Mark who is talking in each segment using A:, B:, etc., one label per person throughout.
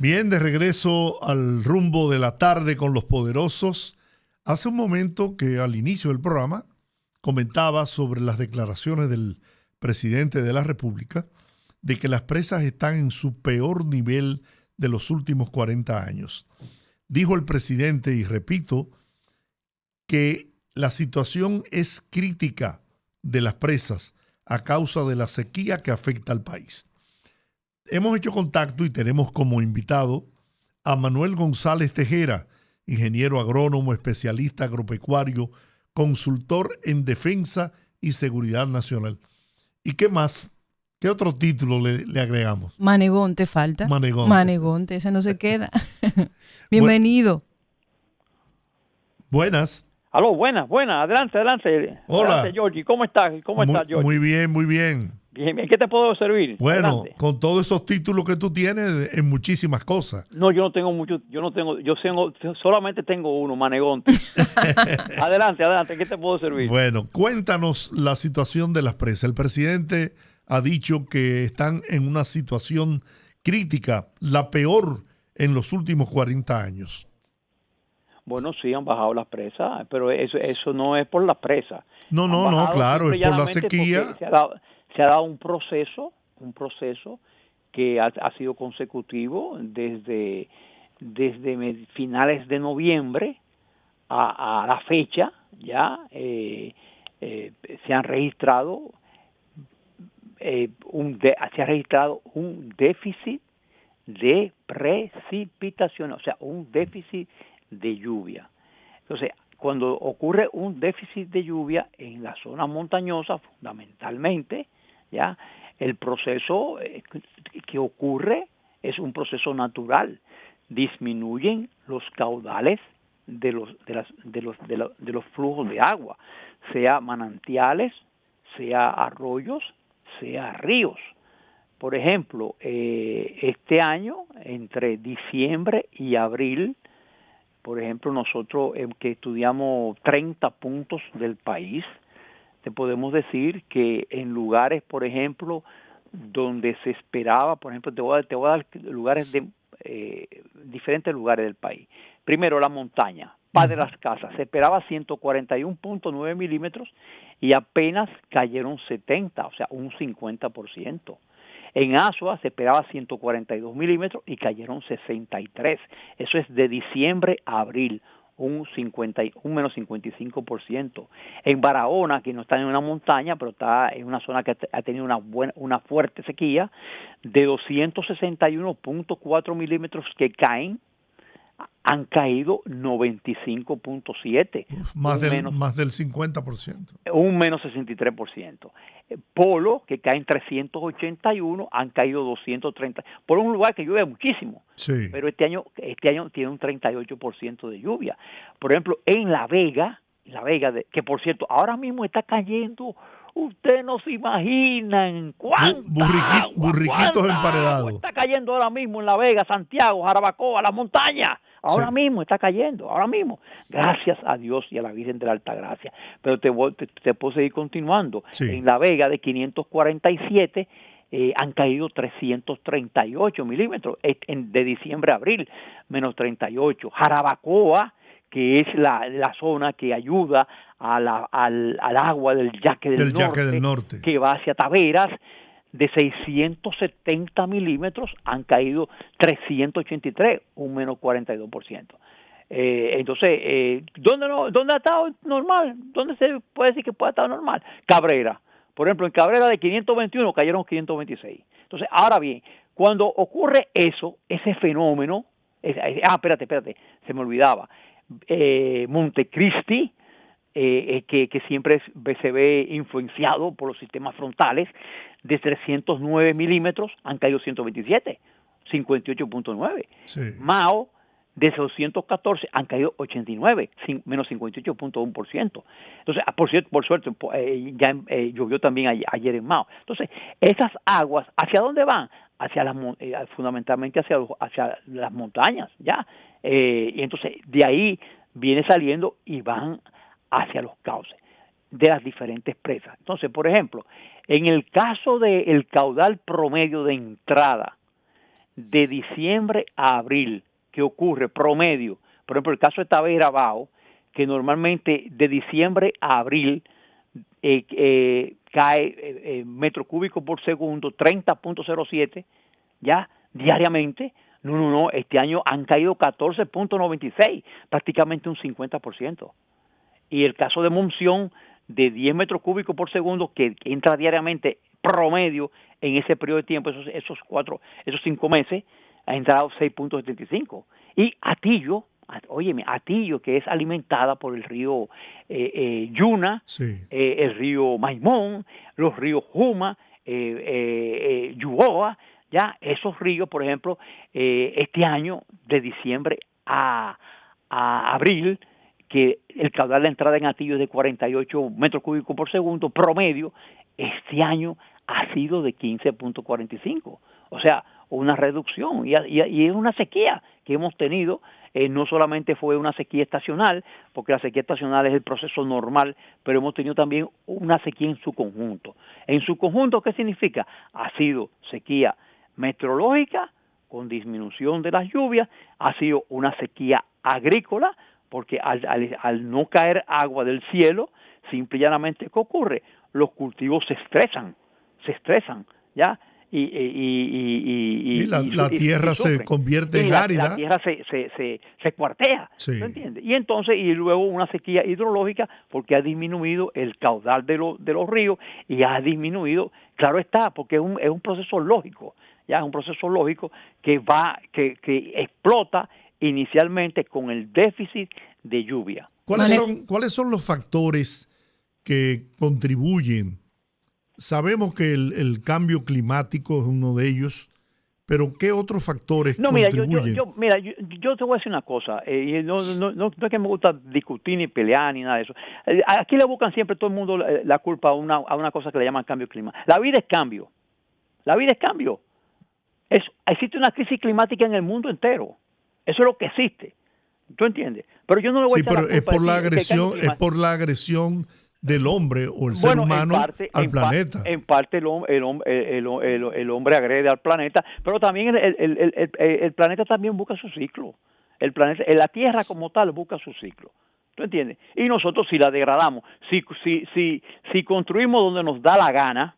A: Bien, de regreso al rumbo de la tarde con los poderosos. Hace un momento que al inicio del programa comentaba sobre las declaraciones del presidente de la República de que las presas están en su peor nivel de los últimos 40 años. Dijo el presidente, y repito, que la situación es crítica de las presas a causa de la sequía que afecta al país. Hemos hecho contacto y tenemos como invitado a Manuel González Tejera, ingeniero agrónomo, especialista agropecuario, consultor en defensa y seguridad nacional. ¿Y qué más? ¿Qué otro título le agregamos?
B: Manegón te falta. Manegonte, ese no se queda. Bienvenido.
C: Buenas. Aló, buenas. Adelante.
A: Hola.
C: Adelante, Georgie. ¿Cómo estás? Georgie?
A: Muy bien.
C: Bien. ¿Qué te puedo servir?
A: Bueno,
C: Adelante.
A: Con todos esos títulos que tú tienes en muchísimas cosas.
C: No, yo no tengo muchos. Solamente tengo uno, Manegonte. Adelante. ¿Qué te puedo servir?
A: Bueno, cuéntanos la situación de las presas. El presidente ha dicho que están en una situación crítica, la peor en los últimos 40 años.
C: Bueno, sí, han bajado las presas, pero eso no es por las presas.
A: No, claro, es por la sequía.
C: Se ha dado un proceso que ha sido consecutivo desde finales de noviembre a la fecha. Ya se han registrado un déficit de precipitación, o sea, un déficit de lluvia. Entonces, cuando ocurre un déficit de lluvia en la zona montañosa, fundamentalmente, ya el proceso que ocurre es un proceso natural. Disminuyen los caudales de los flujos de agua, sea manantiales, sea arroyos, sea ríos. Por ejemplo, este año, entre diciembre y abril, por ejemplo, nosotros que estudiamos 30 puntos del país, te podemos decir que en lugares, por ejemplo, donde se esperaba, por ejemplo, te voy a dar lugares diferentes lugares del país. Primero, la montaña, Padre Las Casas, se esperaba 141.9 milímetros y apenas cayeron 70, o sea, un 50%. En Azua se esperaba 142 milímetros y cayeron 63. Eso es de diciembre a abril, un menos 55%. En Barahona, que no está en una montaña, pero está en una zona que ha tenido una fuerte sequía, de 261.4 milímetros que caen, han caído 95.7.
A: Más del 50%.
C: Un menos 63%. Polo, que caen 381, han caído 230. Por un lugar que llueve muchísimo.
A: Sí.
C: Pero este año tiene un 38% de lluvia. Por ejemplo, en La Vega, que por cierto, ahora mismo está cayendo. Ustedes no se imaginan
A: burriquitos emparedados.
C: Está cayendo ahora mismo en La Vega, Santiago, Jarabacoa, la montaña. Ahora mismo está cayendo, ahora mismo. Gracias a Dios y a la Virgen de la Altagracia. Pero te puedo seguir continuando.
A: Sí.
C: En La Vega, de 547, han caído 338 milímetros de diciembre a abril, menos 38. Jarabacoa, que es la zona que ayuda al agua del Yaque del Norte, que va hacia Taveras, de 670 milímetros han caído 383, un menos 42%. Entonces, ¿dónde ha estado normal? ¿Dónde se puede decir que puede estar normal? Cabrera. Por ejemplo, en Cabrera de 521 cayeron 526. Entonces, ahora bien, cuando ocurre ese fenómeno, espérate, se me olvidaba. Montecristi, que siempre se ve influenciado por los sistemas frontales, de 309 milímetros han caído 127, 58.9.
A: Sí.
C: Mao, de 214 han caído 89, menos 58.1%. Entonces, por suerte, ya llovió también ayer en Mao. Entonces, esas aguas, ¿hacia dónde van? Fundamentalmente hacia las montañas, ¿ya? Y entonces, de ahí viene saliendo y van hacia los cauces de las diferentes presas. Entonces, por ejemplo, en el caso del caudal promedio de entrada de diciembre a abril, que ocurre promedio, por ejemplo, el caso de Tabey Bajo, que normalmente de diciembre a abril cae metro cúbico por segundo 30.07 ya diariamente. No, este año han caído 14.96, prácticamente un 50%. Y el caso de Monción, de 10 metros cúbicos por segundo, que entra diariamente promedio en ese periodo de tiempo, esos 5 meses, ha entrado 6.75. Y Atillo, que es alimentada por el río Yuna,
A: sí,
C: el río Maimón, los ríos Juma, Yuboa, ya esos ríos, por ejemplo, este año, de diciembre a abril, que el caudal de entrada en Atillo es de 48 metros cúbicos por segundo promedio, este año ha sido de 15.45. O sea, una reducción, y es una sequía que hemos tenido. No solamente fue una sequía estacional, porque la sequía estacional es el proceso normal, pero hemos tenido también una sequía en su conjunto. En su conjunto, ¿qué significa? Ha sido sequía meteorológica, con disminución de las lluvias, ha sido una sequía agrícola, porque al no caer agua del cielo, simple y llanamente, ¿qué ocurre? Los cultivos se estresan, ¿ya?
A: Y la tierra se convierte en árida.
C: La tierra se cuartea,
A: sí.
C: ¿me entiendes? Y entonces, y luego una sequía hidrológica, porque ha disminuido el caudal de los ríos, y ha disminuido, claro está, porque es un proceso lógico, ya es un proceso lógico que explota inicialmente con el déficit de lluvia.
A: ¿Cuáles son los factores que contribuyen? Sabemos que el cambio climático es uno de ellos, pero ¿qué otros factores contribuyen?
C: Yo te voy a decir una cosa, y no es que me gusta discutir ni pelear ni nada de eso. Aquí le buscan siempre todo el mundo la culpa a una cosa que le llaman cambio climático. La vida es cambio. Existe una crisis climática en el mundo entero. Eso es lo que existe. ¿Tú entiendes? Pero yo no le voy a echar la culpa
A: es por la agresión del hombre o el ser humano al planeta.
C: En parte el hombre agrede al planeta, pero también el planeta también busca su ciclo. La Tierra como tal busca su ciclo. ¿Tú entiendes? Y nosotros, si la degradamos, si construimos donde nos da la gana,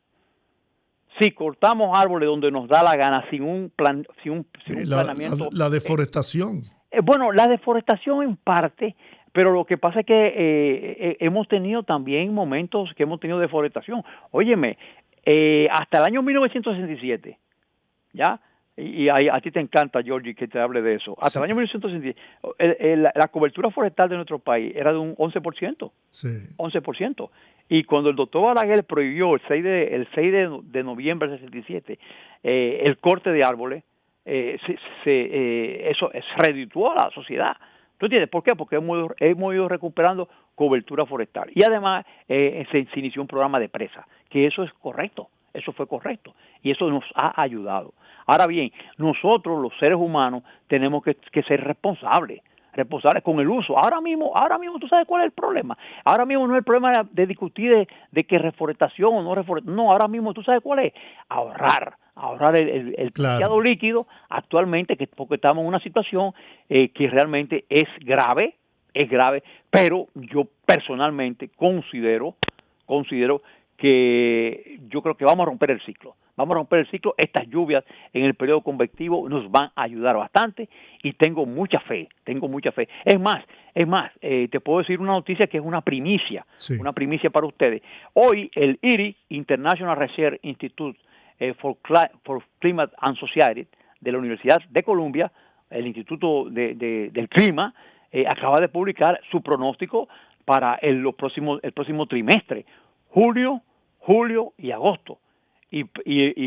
C: si cortamos árboles donde nos da la gana, sin un planeamiento.
A: La deforestación.
C: La deforestación en parte, pero lo que pasa es que hemos tenido también momentos que hemos tenido deforestación. Óyeme, hasta el año 1967, ¿ya? Y a ti te encanta, Georgie, que te hable de eso. Hasta el año 1967, la cobertura forestal de nuestro país era de un 11%.
A: Sí.
C: 11%. Y cuando el doctor Balaguer prohibió el 6 de noviembre del 67 el corte de árboles, eso redituó a la sociedad. ¿Tú entiendes? ¿Por qué? Porque hemos ido recuperando cobertura forestal. Y además se inició un programa de presa, que eso es correcto. Eso fue correcto. Y eso nos ha ayudado. Ahora bien, nosotros los seres humanos tenemos que ser responsables con el uso. Ahora mismo, ¿tú sabes cuál es el problema? Ahora mismo no es el problema de discutir de que reforestación o no reforestación. No, ahora mismo, ¿tú sabes cuál es? Ahorrar el preciado líquido actualmente, porque estamos en una situación que realmente es grave, pero yo personalmente considero que yo creo que vamos a romper el ciclo. Estas lluvias en el periodo convectivo nos van a ayudar bastante y tengo mucha fe. Es más, te puedo decir una noticia que es una primicia para ustedes. Hoy el IRI, International Research Institute for Climate and Society, de la Universidad de Columbia, el Instituto del Clima, acaba de publicar su pronóstico para el próximo trimestre, julio y agosto. Y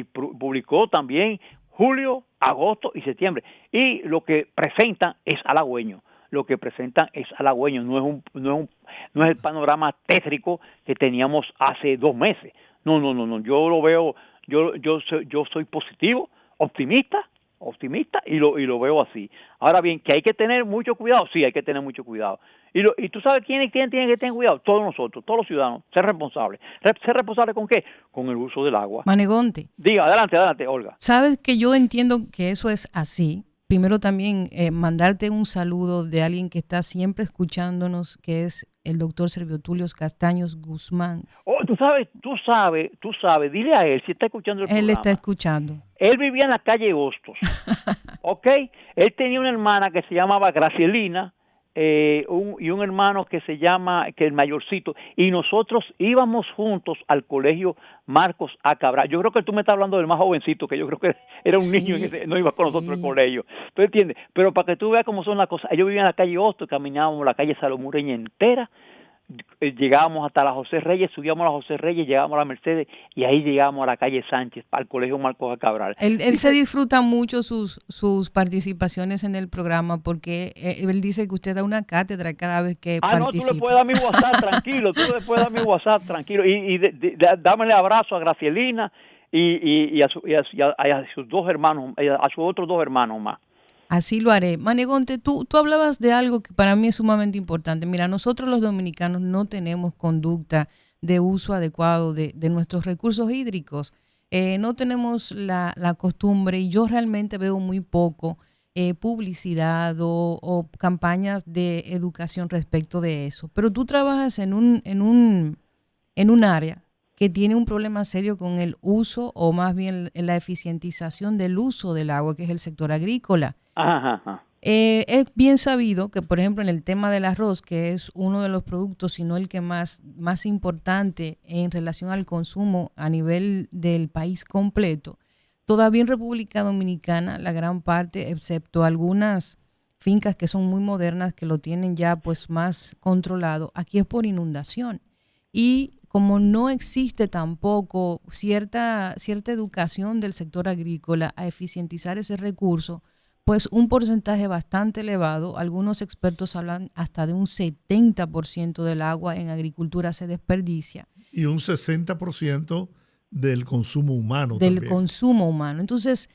C: publicó también julio, agosto y septiembre. Y lo que presentan es halagüeño. No es el panorama tétrico que teníamos hace 2 meses. No. Yo lo veo, yo soy positivo, optimista, optimista y lo veo así. Ahora bien, que hay que tener mucho cuidado, sí, hay que tener mucho cuidado. Y tú sabes quién tiene que tener cuidado, todos nosotros, todos los ciudadanos, ser responsables. ¿Ser responsable con qué? Con el uso del agua.
B: Manegonte.
C: Diga, adelante, Olga.
B: Sabes que yo entiendo que eso es así. Primero también mandarte un saludo de alguien que está siempre escuchándonos, que es el doctor Servio Tulio Castaños Guzmán.
C: Oh, tú sabes, dile a él si está escuchando el programa.
B: Él está escuchando.
C: Él vivía en la calle Hostos, ¿ok? Él tenía una hermana que se llamaba Gracielina, y un hermano que se llama, que el mayorcito, y nosotros íbamos juntos al colegio Marcos A. Cabral. Yo creo que tú me estás hablando del más jovencito, que yo creo que era un niño y no iba con nosotros al colegio. ¿Tú entiendes? Pero para que tú veas cómo son las cosas, yo vivía en la calle Hostos, caminábamos la calle Salomureña entera, llegábamos hasta la José Reyes, subíamos a la José Reyes, llegábamos a la Mercedes y ahí llegábamos a la calle Sánchez, al colegio Marcos A. Cabral.
B: Él se disfruta mucho sus participaciones en el programa porque él dice que usted da una cátedra cada vez que participa.
C: No, tú le puedes dar mi WhatsApp tranquilo, y dámele abrazo a Gracielina y a sus dos hermanos, a sus otros dos hermanos más.
B: Así lo haré. Manegonte, tú hablabas de algo que para mí es sumamente importante. Mira, nosotros los dominicanos no tenemos conducta de uso adecuado de nuestros recursos hídricos. No tenemos la costumbre, y yo realmente veo muy poco publicidad o campañas de educación respecto de eso. Pero tú trabajas en un área que tiene un problema serio con el uso, o más bien la eficientización del uso del agua, que es el sector agrícola.
C: Ajá.
B: Es bien sabido que, por ejemplo, en el tema del arroz, que es uno de los productos, si no el que más importante en relación al consumo a nivel del país completo, todavía en República Dominicana, la gran parte, excepto algunas fincas que son muy modernas, que lo tienen ya pues más controlado, aquí es por inundación. Y como no existe tampoco cierta educación del sector agrícola a eficientizar ese recurso, pues un porcentaje bastante elevado, algunos expertos hablan hasta de un 70% del agua en agricultura se desperdicia.
A: Y un 60% del consumo humano
B: del
A: también.
B: Consumo humano. Entonces,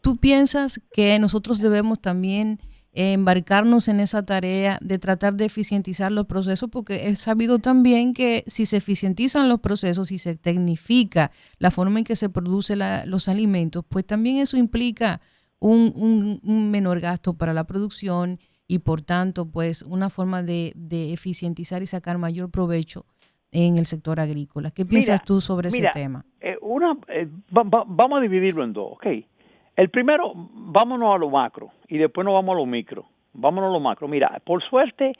B: ¿tú piensas que nosotros debemos también embarcarnos en esa tarea de tratar de eficientizar los procesos? Porque es sabido también que si se eficientizan los procesos y se tecnifica la forma en que se producen los alimentos, pues también eso implica un menor gasto para la producción y por tanto pues una forma de eficientizar y sacar mayor provecho en el sector agrícola. ¿Qué piensas tú sobre ese tema?
C: Vamos a dividirlo en dos, ¿ok? El primero, vámonos a lo macro y después nos vamos a lo micro. Vámonos a lo macro. Mira, por suerte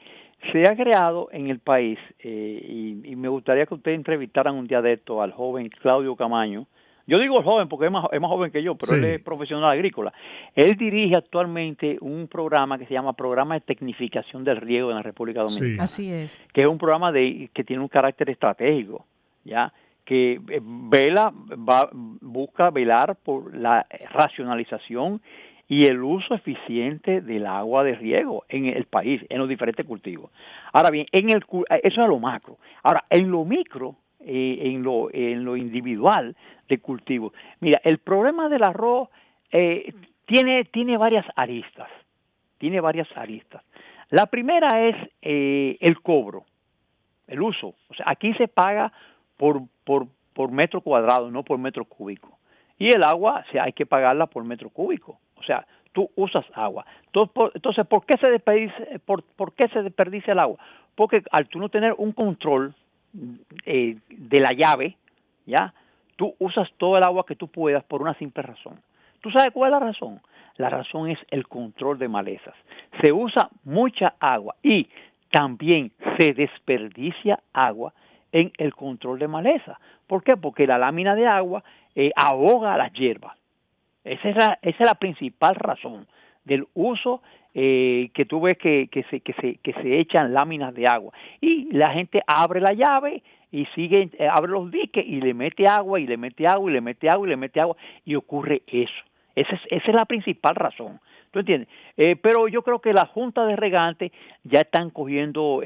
C: se ha creado en el país, y me gustaría que ustedes entrevistaran un día de esto al joven Claudio Camaño. Yo digo joven porque es más joven que yo, pero sí. Él es profesional agrícola. Él dirige actualmente un programa que se llama Programa de Tecnificación del Riego en la República Dominicana.
B: Sí. Así es.
C: Que es un programa que tiene un carácter estratégico, ¿ya? Que busca velar por la racionalización y el uso eficiente del agua de riego en el país, en los diferentes cultivos. Ahora bien, eso es lo macro. Ahora, en lo micro, en lo individual de cultivo. Mira, el problema del arroz tiene varias aristas. La primera es el cobro, el uso. O sea, aquí se paga por metro cuadrado, no por metro cúbico. Y el agua, o sea, hay que pagarla por metro cúbico. O sea, tú usas agua. Entonces, ¿por qué se desperdicia el agua? Porque al tú no tener un control de la llave, ¿ya? Tú usas todo el agua que tú puedas por una simple razón. ¿Tú sabes cuál es la razón? La razón es el control de malezas. Se usa mucha agua y también se desperdicia agua en el control de maleza. ¿Por qué? Porque la lámina de agua ahoga las hierbas. Esa es la principal razón del uso que tú ves que se echan láminas de agua. Y la gente abre la llave y abre los diques y le mete agua, y le mete agua, y le mete agua, y le mete agua, y ocurre eso. Esa es la principal razón. ¿Tú entiendes? Pero yo creo que las juntas de regantes ya están cogiendo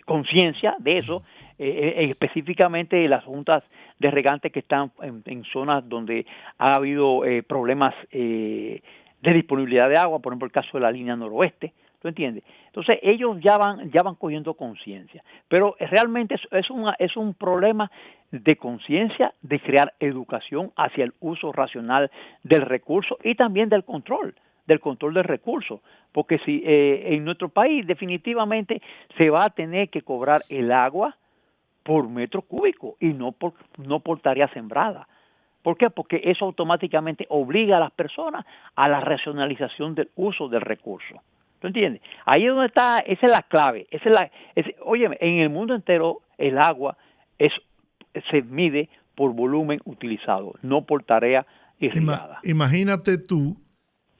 C: conciencia de eso. específicamente las juntas de regantes que están en zonas donde ha habido problemas de disponibilidad de agua, por ejemplo el caso de la línea noroeste, ¿tú entiendes? Entonces ellos ya van cogiendo conciencia, pero realmente es un problema de conciencia, de crear educación hacia el uso racional del recurso y también del control del recurso, porque si en nuestro país definitivamente se va a tener que cobrar el agua por metro cúbico y no por tarea sembrada. ¿Por qué? Porque eso automáticamente obliga a las personas a la racionalización del uso del recurso. ¿Tú entiendes? Ahí es donde está, esa es la clave. Óyeme, en el mundo entero el agua se mide por volumen utilizado, no por tarea irrigada.
A: Imagínate tú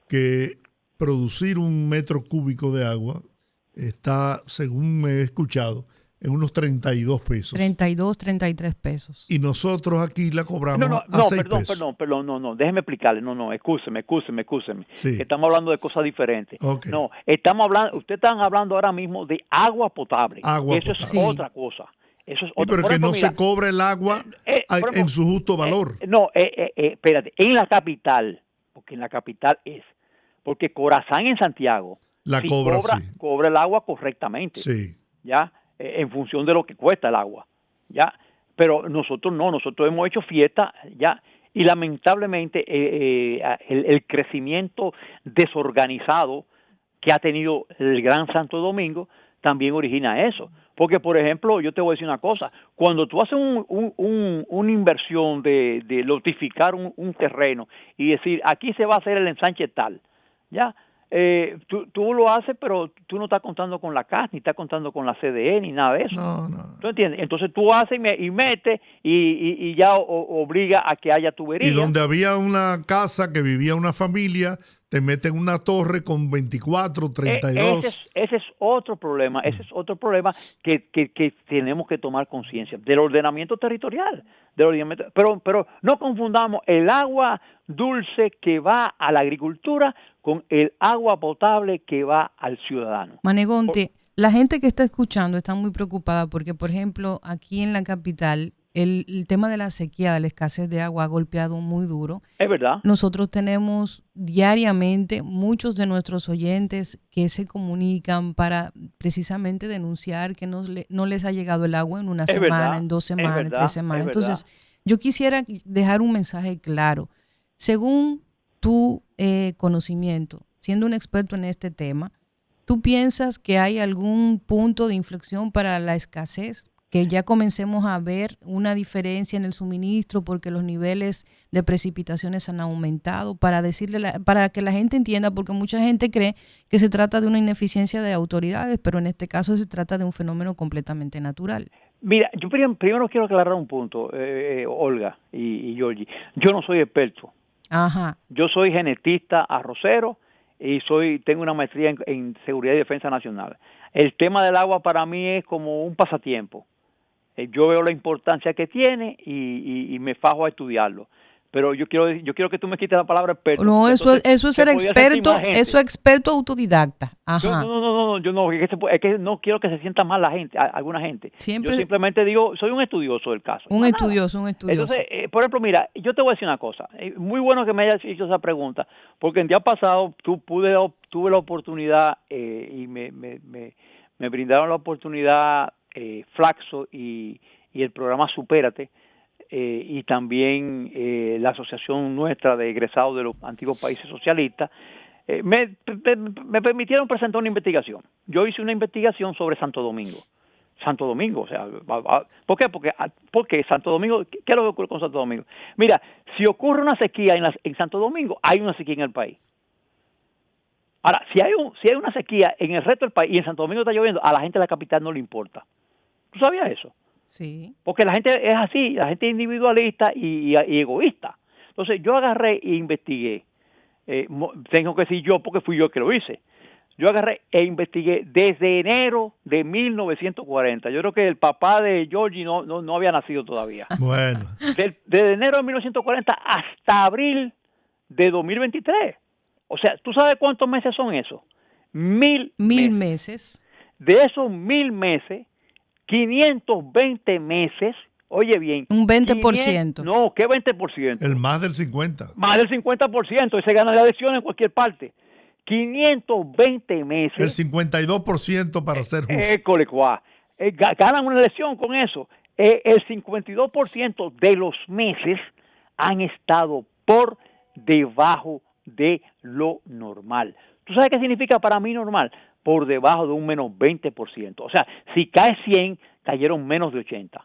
A: que producir un metro cúbico de agua está, según me he escuchado, en unos 32 pesos.
B: 32, 33 pesos.
A: Y nosotros aquí la cobramos a 6 pesos.
C: Perdón, déjeme explicarle. Escúcheme.
A: Sí.
C: Estamos hablando de cosas diferentes.
A: Okay.
C: No, ustedes están hablando ahora mismo de agua potable. Eso es otra cosa. Eso es
A: pero que no se cobre el agua en su justo valor.
C: Espérate, en la capital, porque en la capital porque Corazán en Santiago cobra el agua correctamente.
A: Sí.
C: ¿Ya? En función de lo que cuesta el agua, ¿ya? Pero nosotros no, nosotros hemos hecho fiesta, ¿ya? Y lamentablemente el crecimiento desorganizado que ha tenido el Gran Santo Domingo también origina eso. Porque, por ejemplo, yo te voy a decir una cosa, cuando tú haces una inversión de lotificar un terreno y decir, aquí se va a hacer el ensanche tal, ¿ya? Tú lo haces, pero tú no estás contando con la CAS, ni estás contando con la CDE, ni nada de eso.
A: No.
C: ¿Tú entiendes? Entonces tú haces y metes y ya obliga a que haya tubería.
A: Y donde había una casa que vivía una familia, te meten una torre con 24, 32.
C: Ese es otro problema. Ese es otro problema que tenemos que tomar conciencia del ordenamiento territorial. Pero no confundamos el agua dulce que va a la agricultura con el agua potable que va al ciudadano.
B: Manegonte, la gente que está escuchando está muy preocupada porque, por ejemplo, aquí en la capital, el tema de la sequía, de la escasez de agua ha golpeado muy duro.
C: Es verdad.
B: Nosotros tenemos diariamente muchos de nuestros oyentes que se comunican para precisamente denunciar que no les ha llegado el agua en una semana, en 2 semanas, en 3 semanas. Entonces, yo quisiera dejar un mensaje claro. Según tu conocimiento, siendo un experto en este tema, ¿tú piensas que hay algún punto de inflexión para la escasez? Que ya comencemos a ver una diferencia en el suministro porque los niveles de precipitaciones han aumentado, para que la gente entienda, porque mucha gente cree que se trata de una ineficiencia de autoridades, pero en este caso se trata de un fenómeno completamente natural.
C: Mira, yo primero quiero aclarar un punto, Olga y Georgie. Yo no soy experto.
B: Ajá.
C: Yo soy genetista arrocero y tengo una maestría en seguridad y defensa nacional. El tema del agua para mí es como un pasatiempo. Yo veo la importancia que tiene y me fajo a estudiarlo. Pero yo quiero que tú me quites la palabra experto.
B: No, eso es ser experto, eso es experto autodidacta. Ajá.
C: Yo no, es que no quiero que se sienta mal la gente, alguna gente. Yo simplemente digo, soy un estudioso del caso.
B: Un estudioso.
C: Entonces, por ejemplo, mira, yo te voy a decir una cosa. Muy bueno que me hayas hecho esa pregunta, porque el día pasado tuve la oportunidad y me brindaron la oportunidad Flaxo y el programa Supérate, y también la asociación nuestra de egresados de los antiguos países socialistas, me permitieron presentar una investigación. Yo hice una investigación sobre Santo Domingo, o sea, ¿por qué? Porque Santo Domingo, ¿qué es lo que ocurre con Santo Domingo? Mira, si ocurre una sequía en Santo Domingo, hay una sequía en el país. Ahora, si hay una sequía en el resto del país y en Santo Domingo está lloviendo, a la gente de la capital no le importa. ¿Tú sabías eso?
B: Sí.
C: Porque la gente es así, la gente es individualista y egoísta. Entonces yo agarré e investigué. Tengo que decir yo porque fui yo el que lo hice. Yo agarré e investigué desde enero de 1940. Yo creo que el papá de Georgie no había nacido todavía.
A: Bueno.
C: Desde enero de 1940 hasta abril de 2023. O sea, ¿tú sabes cuántos meses son esos? 1000
B: meses.
C: De esos 1000 meses, 520 meses, oye bien.
B: Un 20%.
C: No, ¿qué 20%?
A: El más del 50%.
C: Más del 50%, y se gana la elección en cualquier parte. 520 meses.
A: El 52% para ser justo.
C: Ganan una elección con eso. El 52% de los meses han estado por debajo de lo normal. ¿Tú sabes qué significa para mí normal? Por debajo de un menos 20%. O sea, si cae 100, cayeron menos de 80.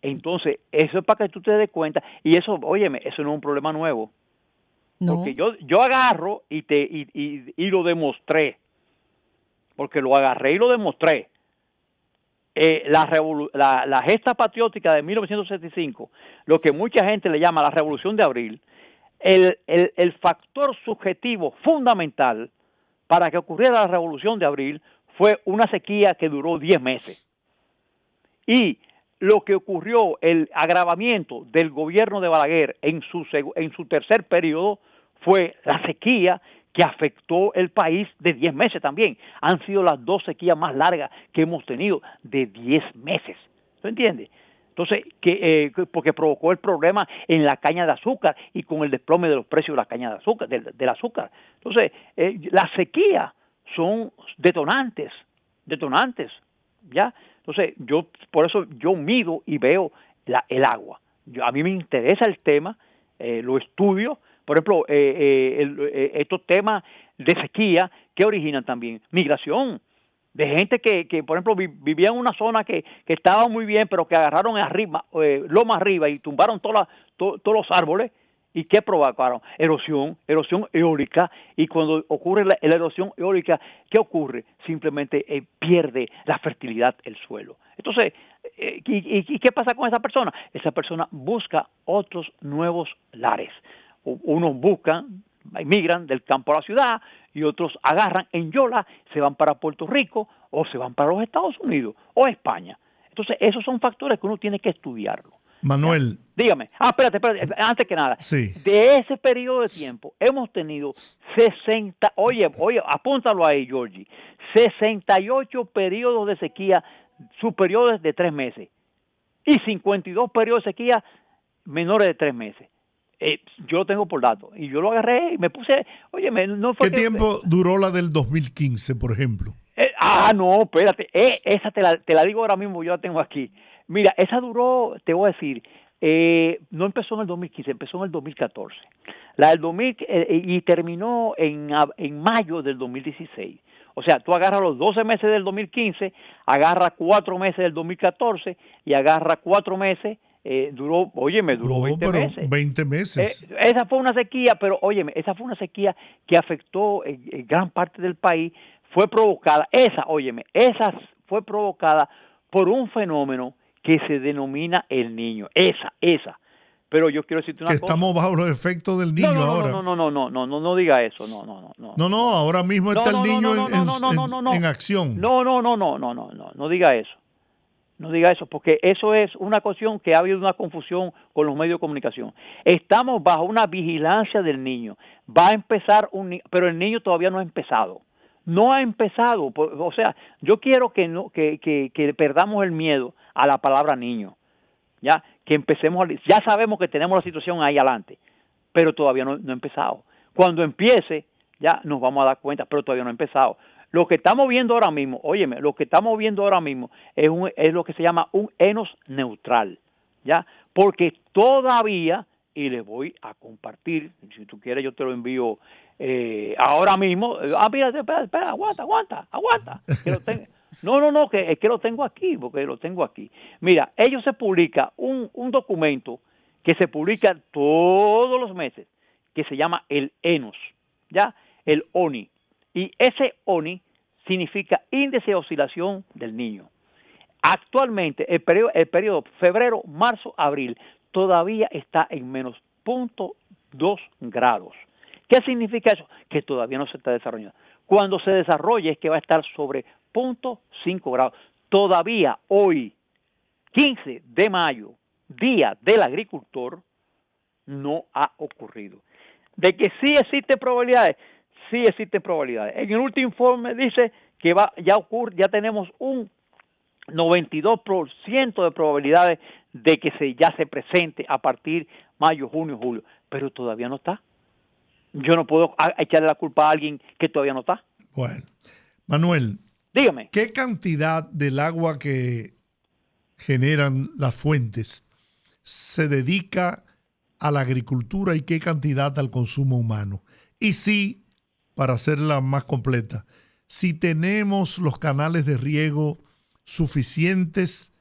C: Entonces, eso es para que tú te des cuenta. Y eso, óyeme, eso no es un problema nuevo.
B: No.
C: Porque yo agarro y lo demostré. Porque lo agarré y lo demostré. La gesta patriótica de 1975, lo que mucha gente le llama la Revolución de Abril, el factor subjetivo fundamental para que ocurriera la Revolución de Abril fue una sequía que duró 10 meses. Y lo que ocurrió, el agravamiento del gobierno de Balaguer en su tercer periodo, fue la sequía que afectó el país de 10 meses también. Han sido las 2 sequías más largas que hemos tenido, de 10 meses. ¿Tú entiendes? Entonces, porque provocó el problema en la caña de azúcar y con el desplome de los precios de la caña de azúcar, del azúcar. Entonces, las sequías son detonantes, ¿ya? Entonces, por eso yo mido y veo el agua. A mí me interesa el tema, lo estudio. Por ejemplo, estos temas de sequía que originan también migración de gente que por ejemplo, vivía en una zona que estaba muy bien, pero que agarraron arriba, loma arriba, y tumbaron todos los árboles. ¿Y qué provocaron? Erosión eólica. Y cuando ocurre la erosión eólica, ¿qué ocurre? Simplemente pierde la fertilidad el suelo. Entonces, ¿y qué pasa con esa persona? Esa persona busca otros nuevos lares. Unos emigran del campo a la ciudad, y otros agarran en Yola, se van para Puerto Rico, o se van para los Estados Unidos, o España. Entonces, esos son factores que uno tiene que estudiarlo.
A: Manuel.
C: ¿Ya? Dígame. Espérate, antes que nada.
A: Sí.
C: De ese periodo de tiempo, hemos tenido 60, oye, apúntalo ahí, Georgie, 68 periodos de sequía superiores de 3 meses, y 52 periodos de sequía menores de 3 meses. Yo lo tengo por datos, y yo lo agarré y me puse, oye, no fue
A: ¿Qué tiempo duró la del 2015, por ejemplo?
C: No, espérate, esa te la digo ahora mismo, yo la tengo aquí. Mira, esa duró, te voy a decir, no empezó en el 2015, empezó en el 2014. La del 2000, y terminó en mayo del 2016. O sea, tú agarras los 12 meses del 2015, agarras 4 meses del 2014 y agarras 4 meses. Duró 20 meses.
A: 20 meses.
C: Esa fue una sequía, pero óyeme, esa fue una sequía que afectó gran parte del país. Fue provocada, esa fue provocada por un fenómeno que se denomina el Niño. Esa. Pero yo quiero decirte una cosa.
A: Estamos bajo los efectos del Niño ahora.
C: No diga eso,
A: No, ahora mismo está el Niño en acción.
C: No diga eso. No diga eso, porque eso es una cuestión que ha habido una confusión con los medios de comunicación. Estamos bajo una vigilancia del Niño. Va a empezar pero el Niño todavía no ha empezado. No ha empezado. O sea, yo quiero que perdamos el miedo a la palabra niño. Ya, que empecemos, ya sabemos que tenemos la situación ahí adelante, pero todavía no ha empezado. Cuando empiece, ya nos vamos a dar cuenta, pero todavía no ha empezado. Lo que estamos viendo ahora mismo, es lo que se llama un enos neutral, ¿ya? Porque todavía, y les voy a compartir, si tú quieres yo te lo envío ahora mismo. Mira, espera, aguanta. Que lo tengo. No, que es que lo tengo aquí, porque lo tengo aquí. Mira, ellos se publica un documento que se publica todos los meses, que se llama el ENOS, ¿ya? El ONI. Y ese ONI significa Índice de Oscilación del Niño. Actualmente, el periodo febrero, marzo, abril, todavía está en menos 0.2 grados. ¿Qué significa eso? Que todavía no se está desarrollando. Cuando se desarrolle es que va a estar sobre 0.5 grados. Todavía hoy, 15 de mayo, Día del Agricultor, no ha ocurrido. De que sí existen probabilidades. En el último informe dice que ya tenemos un 92% de probabilidades de que ya se presente a partir mayo, junio, julio, pero todavía no está. Yo no puedo echarle la culpa a alguien que todavía no está.
A: Bueno, Manuel,
C: dígame.
A: ¿Qué cantidad del agua que generan las fuentes se dedica a la agricultura y qué cantidad al consumo humano? Y sí, para hacerla más completa, si tenemos los canales de riego suficientes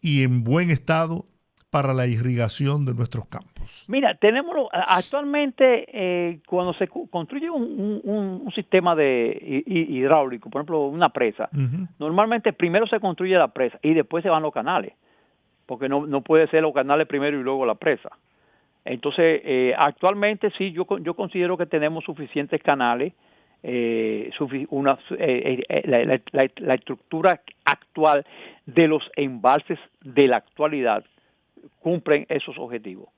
A: y en buen estado para la irrigación de nuestros campos.
C: Mira, tenemos actualmente cuando se construye un sistema de hidráulico, por ejemplo, una presa, normalmente primero se construye la presa y después se van los canales, porque no puede ser los canales primero y luego la presa. Entonces, actualmente sí, yo considero que tenemos suficientes canales. La estructura actual de los embalses de la actualidad cumplen esos objetivos.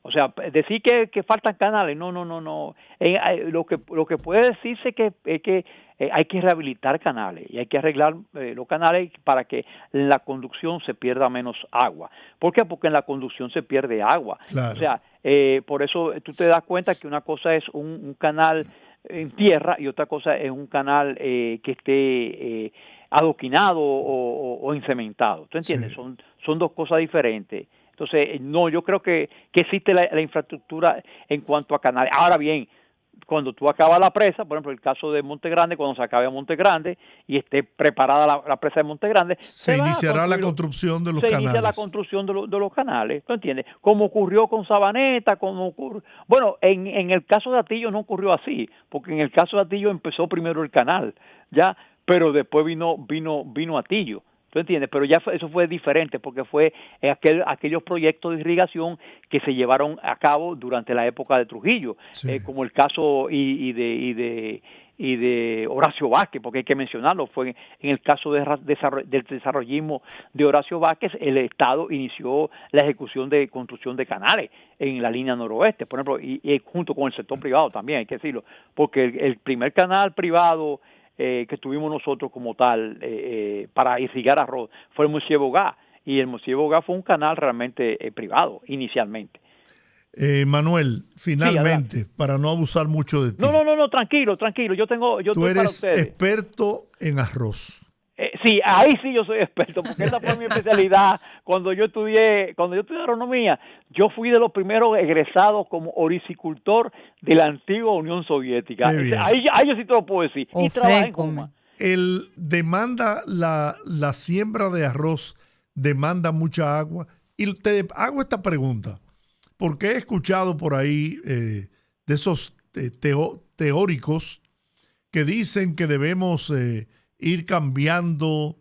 C: O sea, decir que faltan canales, no. Lo que puede decirse es que hay que rehabilitar canales y hay que arreglar los canales para que en la conducción se pierda menos agua. ¿Por qué? Porque en la conducción se pierde agua.
A: Claro.
C: O sea, por eso tú te das cuenta que una cosa es un canal en tierra y otra cosa es un canal que esté adoquinado o encementado. ¿Tú entiendes? Sí. Son dos cosas diferentes. Entonces, no, yo creo que existe la infraestructura en cuanto a canales. Ahora bien, cuando tú acabas la presa, por ejemplo, el caso de Monte Grande, cuando se acabe Monte Grande y esté preparada la presa de Monte Grande,
A: se iniciará la construcción de los canales. Se
C: inicia la construcción de los canales, ¿tú entiendes? Como ocurrió con Sabaneta, bueno, en el caso de Atillo no ocurrió así, porque en el caso de Atillo empezó primero el canal, ya, pero después vino Atillo. ¿Tú entiendes? Pero ya eso fue diferente porque fue aquellos proyectos de irrigación que se llevaron a cabo durante la época de Trujillo, sí. Como el caso y de Horacio Vázquez, porque hay que mencionarlo, fue en el caso del desarrollismo de Horacio Vázquez, el Estado inició la ejecución de construcción de canales en la línea noroeste, por ejemplo, y junto con el sector privado también, hay que decirlo, porque el primer canal privado que tuvimos nosotros como tal para irrigar arroz fue el Monsieur Boga, y el Monsieur Boga fue un canal realmente privado inicialmente.
A: Manuel, finalmente, sí, para no abusar mucho de ti.
C: No, tranquilo.
A: Tú eres experto en arroz.
C: Sí, ahí sí yo soy experto, porque esa fue mi especialidad. Cuando yo estudié agronomía, yo fui de los primeros egresados como horicicultor de la antigua Unión Soviética. Ahí yo sí te lo puedo decir. Y trabajé en Coma.
A: La siembra de arroz demanda mucha agua. Y te hago esta pregunta, porque he escuchado por ahí de esos teóricos que dicen que debemos ir cambiando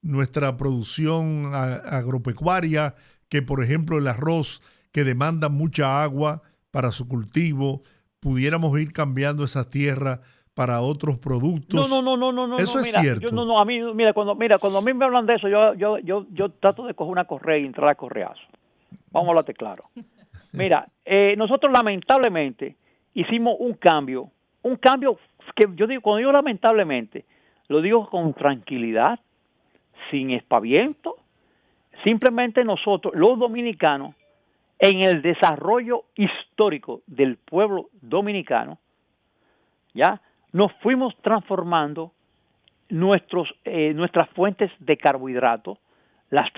A: nuestra producción agropecuaria, que por ejemplo el arroz que demanda mucha agua para su cultivo, pudiéramos ir cambiando esa tierra para otros productos.
C: No.
A: Eso es cierto.
C: A mí, cuando a mí me hablan de eso, yo trato de coger una correa y entrar a correazo. Vamos a hablarte claro. Mira, nosotros lamentablemente hicimos un cambio que yo digo, cuando digo lamentablemente, lo digo con tranquilidad, sin espaviento. Simplemente nosotros, los dominicanos, en el desarrollo histórico del pueblo dominicano, ya nos fuimos transformando nuestras fuentes de carbohidratos, las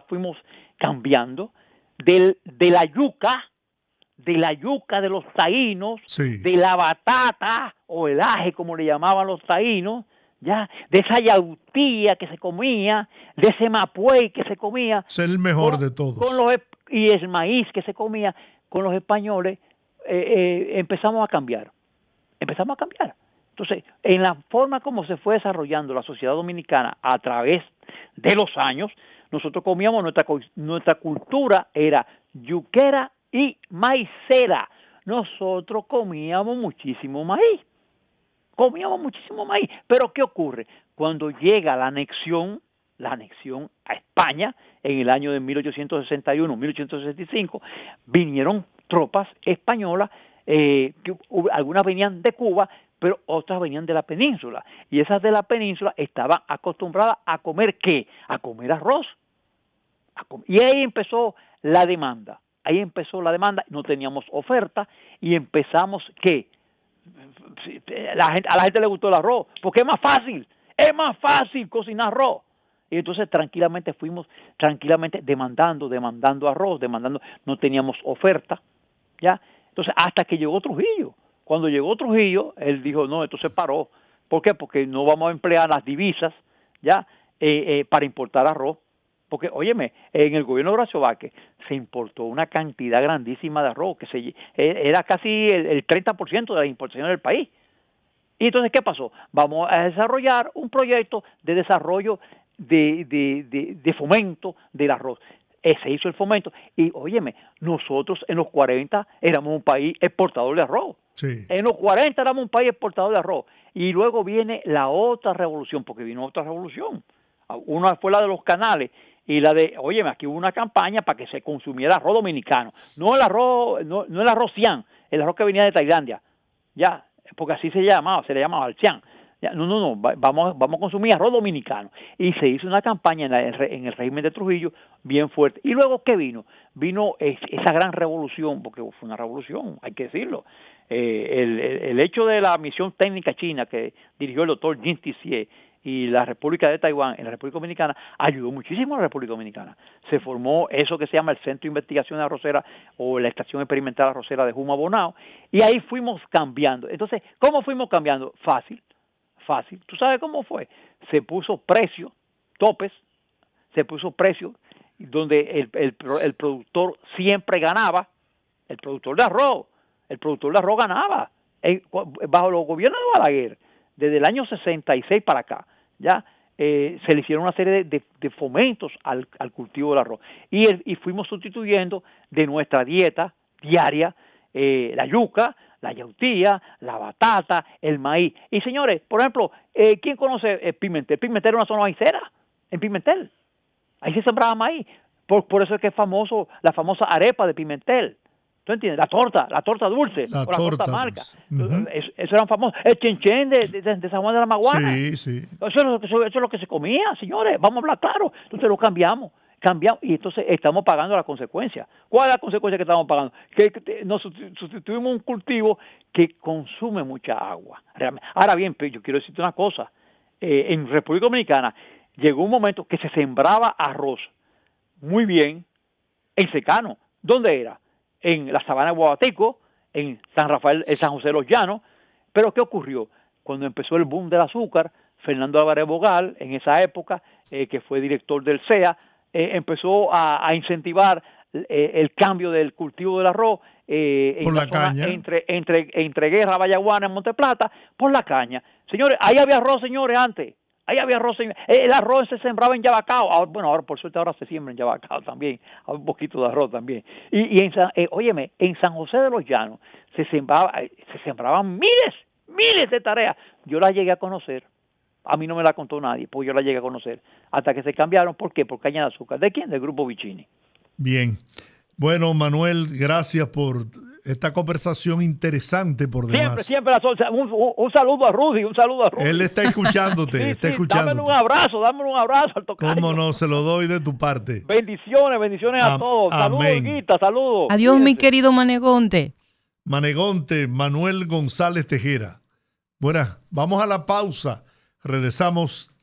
C: fuimos cambiando de la yuca, de los taínos, sí, de la batata o el aje, como le llamaban los taínos, ya, de esa yautía que se comía, de ese mapuey que se comía.
A: Es el mejor de todos.
C: Y el maíz que se comía con los españoles, empezamos a cambiar. Entonces, en la forma como se fue desarrollando la sociedad dominicana a través de los años, nosotros comíamos, nuestra cultura era yuquera y maicera. Nosotros comíamos muchísimo maíz. Pero ¿qué ocurre? Cuando llega la anexión a España en el año de 1861, 1865, vinieron tropas españolas algunas venían de Cuba, pero otras venían de la península. Y esas de la península estaban acostumbradas a comer ¿qué? A comer arroz. Y ahí empezó la demanda. No teníamos oferta y empezamos ¿qué? A la gente le gustó el arroz, porque es más fácil cocinar arroz. Y entonces fuimos tranquilamente demandando arroz, no teníamos oferta, ¿ya? Entonces hasta que llegó Trujillo. Cuando llegó Trujillo, él dijo, no, esto se paró. ¿Por qué? Porque no vamos a emplear las divisas, ¿ya? Para importar arroz. Porque, óyeme, en el gobierno de Horacio Vázquez se importó una cantidad grandísima de arroz, que era casi el 30% de la importación del país. Y entonces, ¿qué pasó? Vamos a desarrollar un proyecto de desarrollo de fomento del arroz. Se hizo el fomento. Y, óyeme, nosotros en los 40 éramos un país exportador de arroz.
A: Sí.
C: En los 40 éramos un país exportador de arroz. Y luego viene la otra revolución, porque vino otra revolución. Una fue la de los canales. Y la de, óyeme, aquí hubo una campaña para que se consumiera arroz dominicano. No el arroz cian, el arroz que venía de Tailandia. Ya, porque así se le llamaba al cian. Ya, no, vamos a consumir arroz dominicano. Y se hizo una campaña en el régimen de Trujillo bien fuerte. Y luego, ¿qué vino? Vino esa gran revolución, porque fue una revolución, hay que decirlo. El hecho de la misión técnica china que dirigió el doctor Jin Tissier y la República de Taiwán en la República Dominicana ayudó muchísimo a la República Dominicana. Se formó eso que se llama el Centro de Investigación Arrocera o la Estación Experimental Arrocera de Juma Bonao, y ahí fuimos cambiando. Entonces, ¿cómo fuimos cambiando? Fácil. ¿Tú sabes cómo fue? Se puso precio, topes, donde el productor siempre ganaba, el productor de arroz ganaba, bajo los gobiernos de Balaguer, desde el año 66 para acá, ya se le hicieron una serie de fomentos al cultivo del arroz, y fuimos sustituyendo de nuestra dieta diaria la yuca, la yautía, la batata, el maíz. Y señores, por ejemplo, ¿quién conoce Pimentel? Pimentel era una zona maicera, en Pimentel. Ahí se sembraba maíz. Por eso es que es famoso la famosa arepa de Pimentel. ¿Tú entiendes? La torta dulce, la torta marca. Uh-huh. Eso eran famosos. El chenchen de San Juan de la Maguana.
A: Sí.
C: Eso es lo que se comía, señores. Vamos a hablar claro. Entonces lo cambiamos y entonces estamos pagando la consecuencia. ¿Cuál es la consecuencia que estamos pagando? Que nos sustituimos un cultivo que consume mucha agua. Ahora bien, yo quiero decirte una cosa. En República Dominicana llegó un momento que se sembraba arroz muy bien en secano. ¿Dónde era? En la sabana de Guabatico, en San Rafael, en San José de los Llanos. Pero ¿qué ocurrió? Cuando empezó el boom del azúcar, Fernando Álvarez Bogal, en esa época, que fue director del CEA, empezó a incentivar el cambio del cultivo del arroz
A: por la caña,
C: entre Guerra, Vallaguana, en Monteplata, por la caña. Señores, ahí había arroz, señores, antes. Ahí había arroz. El arroz se sembraba en Yabacao. Ahora por suerte ahora se siembra en Yabacao también. Hay un poquito de arroz también. Y en San José de los Llanos se sembraban miles de tareas. Yo las llegué a conocer. A mí no me la contó nadie, pues yo la llegué a conocer. Hasta que se cambiaron. ¿Por qué? Por caña de azúcar. ¿De quién? Del Grupo Vicini.
A: Bien. Bueno, Manuel, gracias por esta conversación interesante por demás.
C: Siempre. Un saludo a Rudy,
A: Él está escuchándote,
C: sí,
A: está escuchándote.
C: Dámele un abrazo al tocayo.
A: Cómo no, se lo doy de tu parte.
C: Bendiciones a todos. Saludos, Guita, saludos.
B: Adiós, fíjense. Mi querido Manegonte.
A: Manuel González Tejera. Bueno, vamos a la pausa. Regresamos